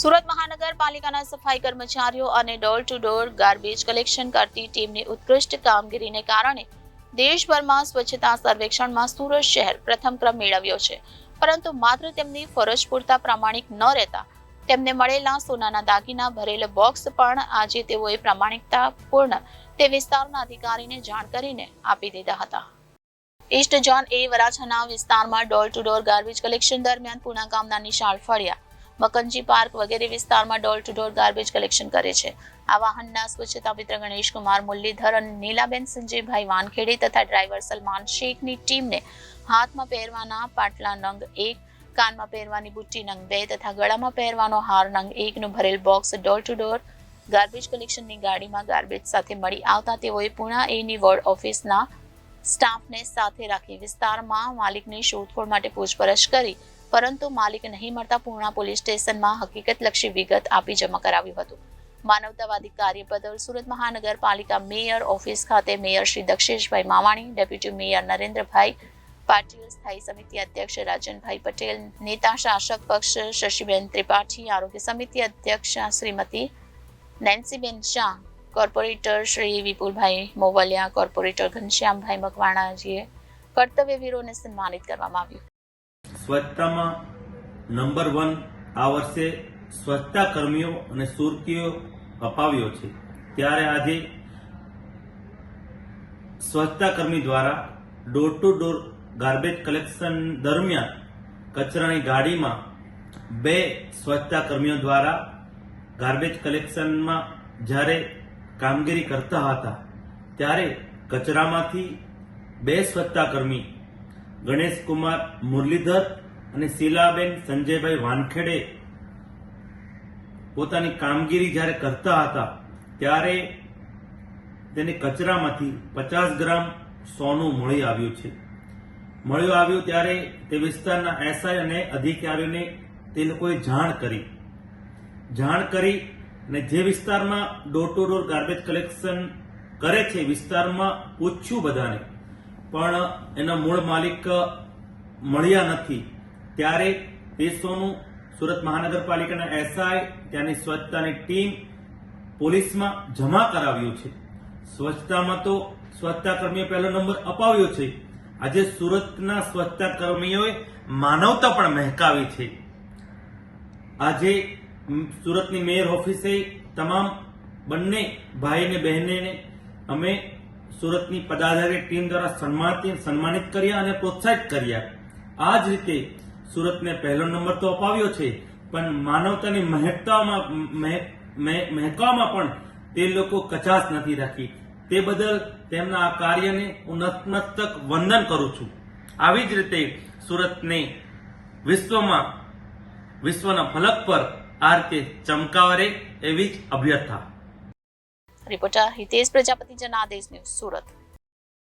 સુરત મહાનગરપાલિકાના સફાઈ કર્મચારીઓ અને door to door garbage collection કરતી ટીમની ઉત્કૃષ્ટ કામગીરીને કારણે દેશભરમાં સ્વચ્છતા સર્વેક્ષણમાં સુરત શહેર પ્રથમ ક્રમ મેળવ્યો છે. પરંતુ માત્ર તેમની ફરજ પૂરતા પ્રામાણિક ન રહેતા તેમને મળેલા સોનાના દાગીના ભરેલ બોક્સ પણ આજે તેઓએ પ્રામાણિકતાપૂર્ણ તે વિસ્તારના અધિકારીને જાણ કરીને આપી દીધા હતા. ઈસ્ટ ઝોન એ વરાછાના વિસ્તારમાં door to door garbage collection દરમિયાન પૂના ગામના નિશાળ ફળિયા, મકનજી પાર્ક વગેરે વિસ્તારમાં door to door garbage collection કરે છે. આ વાહનના સ્વચ્છતા મિત્ર ગણેશકુમાર મુરલીધર અને નીલાબેન સંજયભાઈ વાનખેડે તથા ડ્રાઈવર સલમાન શેખની ટીમને હાથમાં પહેરવાના પાટલા નંગ 1, કાનમાં પહેરવાની બુટ્ટી નંગ 2 તથા ગળામાં પહેરવાનો હાર નંગ 1 નું ભરેલ box door to door garbage કલેક્શનની ગાડીમાં ગાર્બેજ સાથે મળી આવતા તેઓએ પુણા એની વોર્ડ ઓફિસના સ્ટાફને સાથે રાખી વિસ્તારમાં માલિકની શોધખોળ માટે પૂછપરછ કરી, પરંતુ માલિક નહીં મળતા પૂર્ણા પોલીસ સ્ટેશનમાં હકીકતલક્ષી વિગત આપી જમા કરાવ્યું હતું. માનવતાવાદી કાર્ય બદલ સુરત મહાનગરપાલિકા મેયર ઓફિસ ખાતે mayor Shri Daksheshbhai Mavani, deputy mayor Narendrabhai Patil, સ્થાયી સમિતિ અધ્યક્ષ રાજનભાઈ પટેલ, નેતા શાસક પક્ષ શશીબેન ત્રિપાઠી, આરોગ્ય સમિતિ અધ્યક્ષ શ્રીમતી નેન્સીબેન શાહ, કોર્પોરેટર શ્રી વિપુલભાઈ મોવલિયા, કોર્પોરેટર ઘનશ્યામભાઈ મકવાણાજીએ કર્તવ્યવીરોને સન્માનિત કરવામાં આવ્યું. સ્વચ્છતામાં નંબર 1 આ વર્ષે સ્વચ્છતા કર્મીઓ અને સુરતીઓ અપાવ્યો છે. ત્યારે આજે સ્વચ્છતા કર્મી દ્વારા door to door garbage collection દરમિયાન કચરાની ગાડીમાં 2 સ્વચ્છતા કર્મીઓ દ્વારા ગાર્બેજ કલેક્શનમાં જ્યારે કામગીરી કરતા હતા ત્યારે કચરામાંથી 2 સ્વચ્છતા કર્મી ગણેશકુમાર મુરલીધર અને શીલાબેન સંજયભાઈ વાનખેડે પોતાની કામગીરી જ્યારે કરતા હતા ત્યારે તેને કચરામાંથી 50 ગ્રામ સોનું મળી આવ્યું છે. ત્યારે તે વિસ્તારના એસઆઈ અને અધિકારીઓને તે લોકોએ જાણ કરી અને જે વિસ્તારમાં door to door garbage collection કરે છે વિસ્તારમાં પૂછ્યું બધાને, પણ એના મૂળ માલિક મળ્યા નથી. ત્યારે તે સોનું સુરત મહાનગરપાલિકાના એસઆઈ, ત્યાંની સ્વચ્છતાની ટીમ પોલીસમાં જમા કરાવ્યું છે. સ્વચ્છતામાં તો સ્વચ્છતા કર્મીઓ પહેલો નંબર અપાવ્યો છે. આજે સુરતના સ્વચ્છતા કર્મીઓએ માનવતા પણ મહેકાવી છે. આજે સુરતની મેયર ઓફિસે તમામ બંને ભાઈ અને બહેનને અમે સુરતની પદાધિકારી ટીમ દ્વારા સન્માનિત કર્યા અને પ્રોત્સાહિત કર્યા. આ જ રીતે સુરતને પહેલો નંબર તો અપાવ્યો છે, પણ માનવતાની મહેકવામાં પણ તે લોકો કચાશ નથી રાખી. તે બદલ તેમના આ કાર્યને હું નતમસ્તક વંદન કરું છું. આવી જ રીતે સુરતને વિશ્વના ફલક પર આ રીતે ચમકાવે એવી જ અભ્યર્થના. Reporter Hitesh Prajapati, Janadesh news, Surat.